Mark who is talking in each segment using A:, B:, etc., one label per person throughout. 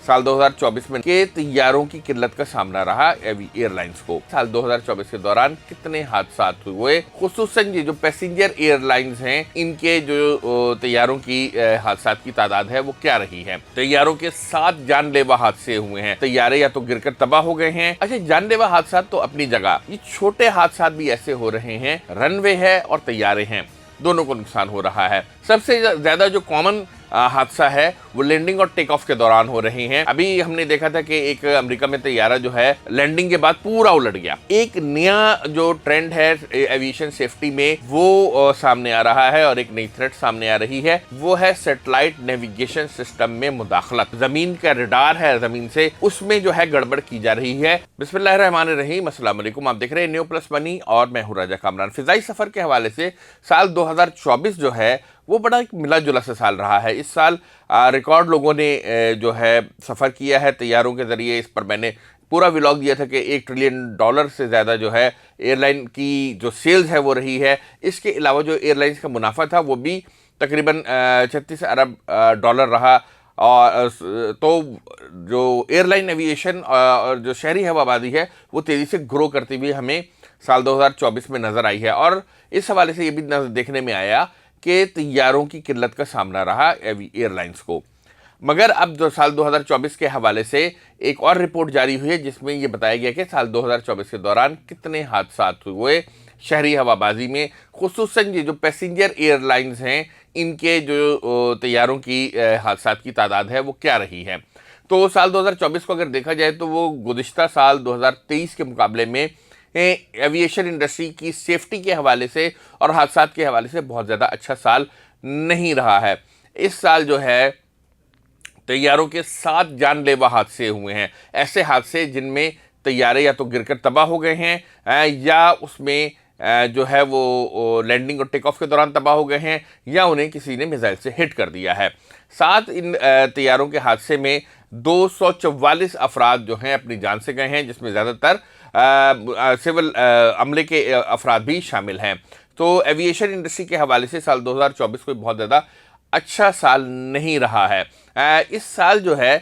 A: साल 2024 में के तैयारों की किल्लत का सामना रहा एयरलाइंस को। साल 2024 के दौरान कितने हादसा हुए, खुसूसन ये जो पैसेंजर एयरलाइंस हैं इनके जो तैयारों की हादसा की तादाद है वो क्या रही है। तैयारों के 7 जानलेवा हादसे हुए हैं। तैयारे या तो गिरकर तबाह हो गए हैं। अच्छा, जानलेवा हादसा तो अपनी जगह, ये छोटे हादसा भी ऐसे हो रहे हैं। रनवे है और तैयारे हैं, दोनों को नुकसान हो रहा है। सबसे ज्यादा जो कॉमन हादसा है वो लैंडिंग और टेक ऑफ के दौरान हो रहे हैं। अभी हमने देखा था कि एक अमेरिका में तैयारा जो है लैंडिंग के बाद पूरा उलट गया। एक नया जो ट्रेंड है एविएशन सेफ्टी में वो सामने आ रहा है और एक नई थ्रेट सामने आ रही है, वो है सैटेलाइट नेविगेशन सिस्टम में मुदाखलत। जमीन का रडार है जमीन से, उसमें जो है गड़बड़ की जा रही है। बिस्मिल्लाहिर्रहमानिर्रहीम, अस्सलाम वालेकुम। आप देख रहे हैं न्यू प्लस मनी और मैं हूं राजा कामरान। फिजाई सफर के हवाले से साल 2024 जो है वो बड़ा एक मिला जुला सा साल रहा है। इस साल रिकॉर्ड लोगों ने जो है सफ़र किया है तैयारों के ज़रिए। इस पर मैंने पूरा व्लॉग दिया था कि $1 ट्रिलियन से ज़्यादा जो है एयरलाइन की जो सेल्स है वो रही है। इसके अलावा जो एयरलाइंस का मुनाफा था वो भी तकरीबन 36 अरब डॉलर रहा। और तो जो एयरलाइन एविएशन और जो शहरी हवाबाजी है वो तेज़ी से ग्रो करती हुई हमें साल 2024 में नज़र आई है। और इस हवाले से ये भी देखने में आया कि तैयारों की किल्लत का सामना रहा एयरलाइंस को। मगर अब जो साल 2024 के हवाले से एक और रिपोर्ट जारी हुई है जिसमें यह बताया गया कि साल 2024 के दौरान कितने हादसा हुए शहरी हवाबाजी में, खुसूसन ये जो पैसेंजर एयरलाइंस हैं इनके जो तैयारों की हादसा की तादाद है वो क्या रही है। तो साल 2024 को अगर देखा जाए तो वो गुज़िश्ता साल 2023 के मुकाबले में एविएशन इंडस्ट्री की सेफ्टी के हवाले से और हादसात के हवाले से बहुत ज़्यादा अच्छा साल नहीं रहा है। इस साल जो है तैयारों के 7 जानलेवा हादसे हुए हैं। ऐसे हादसे जिनमें तैयारे या तो गिरकर तबाह हो गए हैं या उसमें जो है वो लैंडिंग और टेक ऑफ के दौरान तबाह हो गए हैं या उन्हें किसी ने मिसाइल से हिट कर दिया है। 7 इन तैयारों के हादसे में 244 अफराद जो हैं अपनी जान से गए हैं, जिसमें ज़्यादातर सिविल अमले के अफराद भी शामिल हैं। तो एविएशन इंडस्ट्री के हवाले से साल 2024 कोई बहुत ज़्यादा अच्छा साल नहीं रहा है। इस साल जो है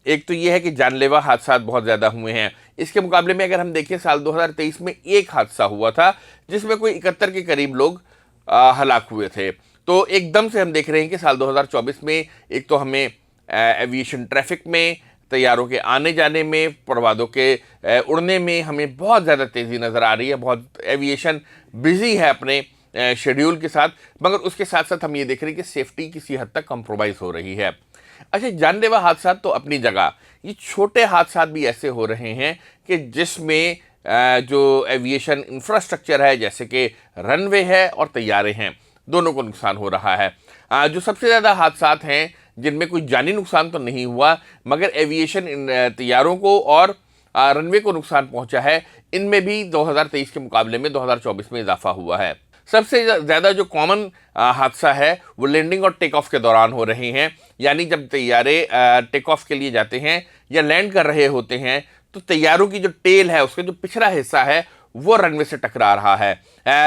A: एक तो ये है कि जानलेवा हादसा बहुत ज़्यादा हुए हैं। इसके मुकाबले में अगर हम देखें साल 2023 में एक हादसा हुआ था जिसमें कोई 71 के करीब लोग हलाक हुए थे। तो एकदम से हम देख रहे हैं कि साल 2024 में एक तो हमें एविएशन ट्रैफिक में, तैयारों के आने जाने में, परवादों के उड़ने में हमें बहुत ज़्यादा तेज़ी नज़र आ रही है। बहुत एविएशन बिज़ी है अपने शेड्यूल के साथ, मगर उसके साथ साथ हम ये देख रहे हैं कि सेफ्टी किसी हद तक कंप्रोमाइज़ हो रही है। अच्छा, जानलेवा हादसा तो अपनी जगह, ये छोटे हादसा भी ऐसे हो रहे हैं कि जिसमें जो एविएशन इंफ्रास्ट्रक्चर है जैसे कि रनवे है और तैयारे हैं, दोनों को नुकसान हो रहा है। जो सबसे ज़्यादा हादसा हैं जिनमें कोई जानी नुकसान तो नहीं हुआ मगर एविएशन तैयारों को और रनवे को नुकसान पहुंचा है, इनमें भी 2023 के मुकाबले में 2024 में इजाफा हुआ है। सबसे ज़्यादा जो कॉमन हादसा है वो लैंडिंग और टेक ऑफ के दौरान हो रहे हैं। यानी जब तैयारे टेक ऑफ के लिए जाते हैं या लैंड कर रहे होते हैं तो तैयारों की जो टेल है, उसका जो पिछला हिस्सा है वो रनवे से टकरा रहा है।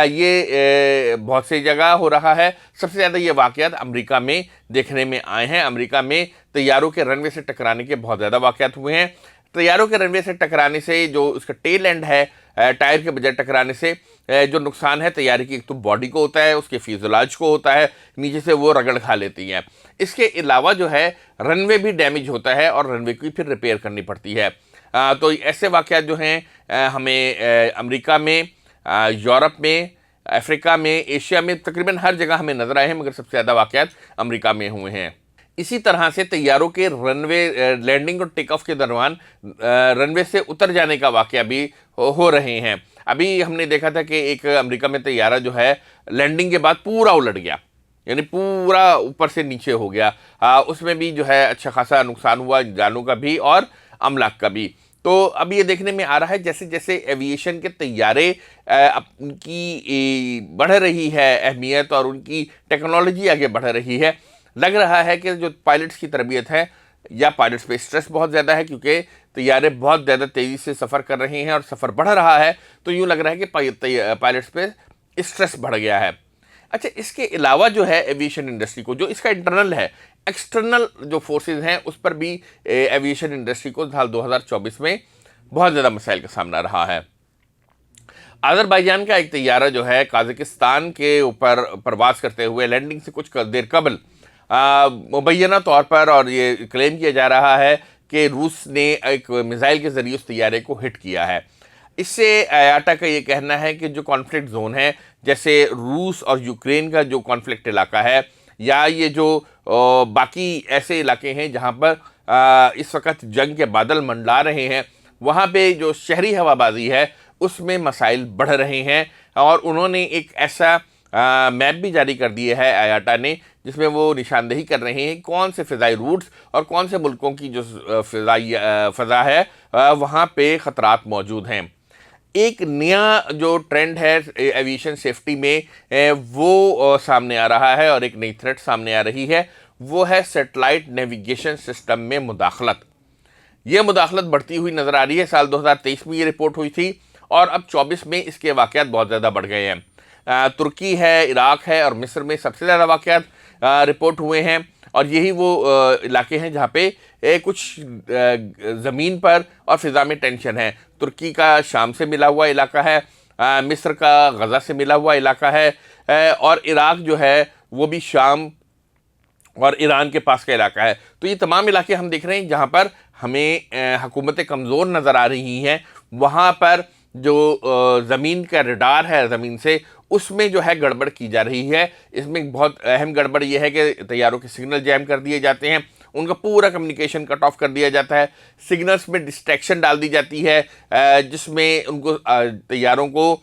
A: ये बहुत सी जगह हो रहा है। सबसे ज़्यादा ये वाक़यात अमेरिका में देखने में आए हैं। अमेरिका में तैयारों के रनवे से टकराने के बहुत ज़्यादा वाक़यात हुए हैं। तैयारों के रनवे से टकराने से जो उसका टेल एंड है, टायर के बजाय टकराने से जो नुकसान है तैयारी की, एक तो बॉडी को होता है, उसके फ्यूज़ेलाज को होता है, नीचे से वो रगड़ खा लेती हैं। इसके अलावा जो है रनवे भी डैमेज होता है और रनवे की फिर रिपेयर करनी पड़ती है। तो ऐसे वाक़यात जो हैं हमें अमेरिका में, यूरोप में, अफ्रीका में, एशिया में, तकरीबन हर जगह हमें नज़र आए हैं, मगर सबसे ज़्यादा वाक़यात अमेरिका में हुए हैं। इसी तरह से तैयारों के रनवे लैंडिंग और टेक ऑफ के दरमियान रनवे से उतर जाने का वाक़या भी हो रहे हैं। अभी हमने देखा था कि एक अमेरिका में तैयारा जो है लैंडिंग के बाद पूरा उलट गया, यानी पूरा ऊपर से नीचे हो गया। उसमें भी जो है अच्छा खासा नुकसान हुआ, जानों का भी और अमलाक का भी। तो अब ये देखने में आ रहा है जैसे जैसे एविएशन के तैयारे उनकी बढ़ रही है अहमियत और उनकी टेक्नोलॉजी आगे बढ़ रही है, लग रहा है कि जो पायलट्स की तरबियत है या पायलट्स पे स्ट्रेस बहुत ज़्यादा है, क्योंकि तैयारे बहुत ज़्यादा तेज़ी से सफ़र कर रहे हैं और सफ़र बढ़ रहा है, तो यूँ लग रहा है कि पायलट्स पे स्ट्रेस बढ़ गया है। अच्छा, इसके अलावा जो है एविएशन इंडस्ट्री को, जो इसका इंटरनल है, एक्सटर्नल जो फोर्सेस हैं उस पर भी एविएशन इंडस्ट्री को साल 2024 में बहुत ज़्यादा मसाइल का सामना रहा है। अज़रबैजान का एक तैयारा जो है काज़ाकिस्तान के ऊपर प्रवास करते हुए लैंडिंग से कुछ देर कबल मुबैना तौर पर, और ये क्लेम किया जा रहा है कि रूस ने एक मिसाइल के ज़रिए उस तैयारे को हिट किया है। इससे आयाटा का ये कहना है कि जो कॉन्फ्लिक्ट जोन है, जैसे रूस और यूक्रेन का जो कॉन्फ्लिक्ट इलाका है, या ये जो बाकी ऐसे इलाके हैं जहाँ पर इस वक्त जंग के बादल मंडरा रहे हैं, वहाँ पे जो शहरी हवाबाजी है उसमें मसाइल बढ़ रहे हैं। और उन्होंने एक ऐसा मैप भी जारी कर दिया है आयाटा ने, जिसमें वो निशानदेही कर रहे हैं कौन से फ़िज़ाई रूट्स और कौन से मुल्कों की जो फ़ज़ा है वहाँ पे ख़तरात मौजूद हैं। एक नया जो ट्रेंड है एविएशन सेफ्टी में वो सामने आ रहा है, और एक नई थ्रेट सामने आ रही है, वो है सैटेलाइट नेविगेशन सिस्टम में मुदाखलत। ये मुदाखलत बढ़ती हुई नज़र आ रही है। साल 2023 में ये रिपोर्ट हुई थी, और अब 24 में इसके वाक़यात बहुत ज़्यादा बढ़ गए हैं। तुर्की है, इराक है और मिस्र में सबसे ज़्यादा वाक़यात रिपोर्ट हुए हैं, और यही वो इलाके हैं जहाँ पे कुछ ज़मीन पर और फ़िज़ा में टेंशन है। तुर्की का शाम से मिला हुआ इलाका है, मिस्र का गज़ा से मिला हुआ इलाका है, और इराक जो है वो भी शाम और ईरान के पास का इलाका है। तो ये तमाम इलाके हम देख रहे हैं जहाँ पर हमें हुकूमतें कमज़ोर नज़र आ रही हैं। वहाँ पर जो ज़मीन का रडार है ज़मीन से, उसमें जो है गड़बड़ की जा रही है। इसमें बहुत अहम गड़बड़ ये है कि तैयारों के सिग्नल जैम कर दिए जाते हैं, उनका पूरा कम्युनिकेशन कट ऑफ कर दिया जाता है, सिग्नल्स में डिस्ट्रैक्शन डाल दी जाती है, जिसमें उनको तैयारों को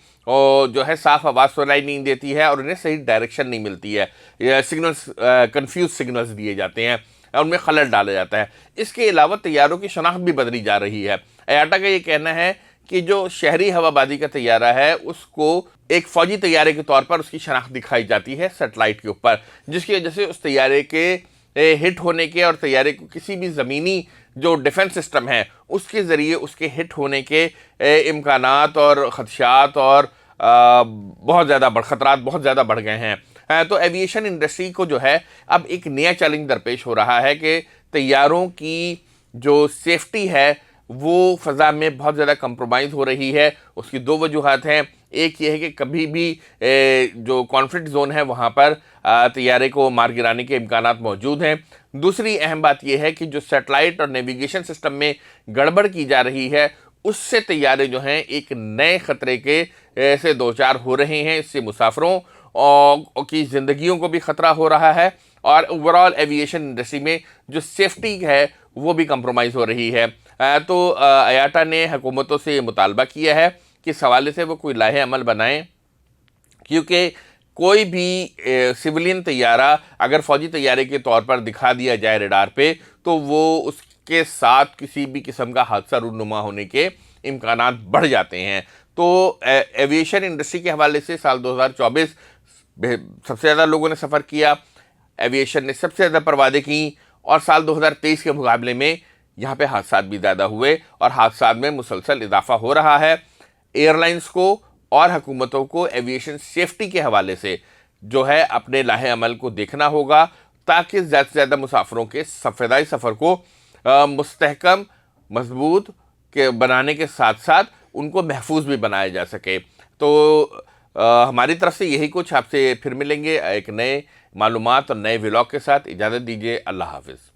A: जो है साफ आवाज़ सुनाई नहीं देती है, और उन्हें सही डायरेक्शन नहीं मिलती है। सिग्नल्स कंफ्यूज सिग्नल्स दिए जाते हैं, उनमें खलल डाला जाता है। इसके अलावा तैयारों की शनाख्त भी बदली जा रही है। आयाटा का ये कहना है कि जो शहरी हवाबाजी का तैयारा है उसको एक फ़ौजी तैयारे के तौर पर उसकी शनाख्त दिखाई जाती है सैटेलाइट के ऊपर, जिसकी वजह से उस तैयारे के हिट होने के और तैयारे को किसी भी ज़मीनी जो डिफेंस सिस्टम है उसके ज़रिए उसके हिट होने के इम्कानात और ख़दशात और बहुत ज़्यादा ख़तरात बहुत ज़्यादा बढ़ गए हैं। तो एविएशन इंडस्ट्री को जो है अब एक नया चैलेंज दरपेश हो रहा है कि तैयारों की जो सेफ्टी है वो फ़ज़ा में बहुत ज़्यादा कंप्रोमाइज़ हो रही है। उसकी दो वजूहात हैं। एक ये है कि कभी भी जो कॉन्फ्लिक्ट जोन है वहाँ पर तैयारे को मार गिराने के इम्कानात मौजूद हैं। दूसरी अहम बात यह है कि जो सैटेलाइट और नेविगेशन सिस्टम में गड़बड़ की जा रही है उससे तैयारे जो हैं एक नए ख़तरे के से दो चार हो रहे हैं। इससे मुसाफिरों की ज़िंदगियों को भी ख़तरा हो रहा है, और ओवरऑल एविएशन इंडस्ट्री में जो सेफ्टी है वो भी कंप्रोमाइज़ हो रही है। तो आयाटा ने हुकूमतों से ये मुतालबा किया है कि इस हवाले से वो कोई लाहे अमल बनाएं, क्योंकि कोई भी सिविलियन तैयारा अगर फ़ौजी तैयारे के तौर पर दिखा दिया जाए रडार पे, तो वो उसके साथ किसी भी किस्म का हादसा रूनुमा होने के इम्कानात बढ़ जाते हैं। तो एविएशन इंडस्ट्री के हवाले से साल 2024 सबसे ज़्यादा लोगों ने सफ़र किया, एविएशन ने सबसे ज़्यादा परवादें की, और साल 2023 के मुकाबले में यहाँ पे हादसात भी ज़्यादा हुए, और हादसात में मुसलसल इजाफा हो रहा है। एयरलाइंस को और हुकूमतों को एविएशन सेफ्टी के हवाले से जो है अपने लाहे अमल को देखना होगा, ताकि ज़्यादा से ज़्यादा मुसाफिरों के फ़िज़ाई सफ़र को मुस्तहकम मजबूत के बनाने के साथ साथ उनको महफूज भी बनाया जा सके। तो हमारी तरफ से यही कुछ। आपसे फिर मिलेंगे एक नए मालूमात और नए व्लॉग के साथ। इजाज़त दीजिए। अल्लाह हाफ़िज़।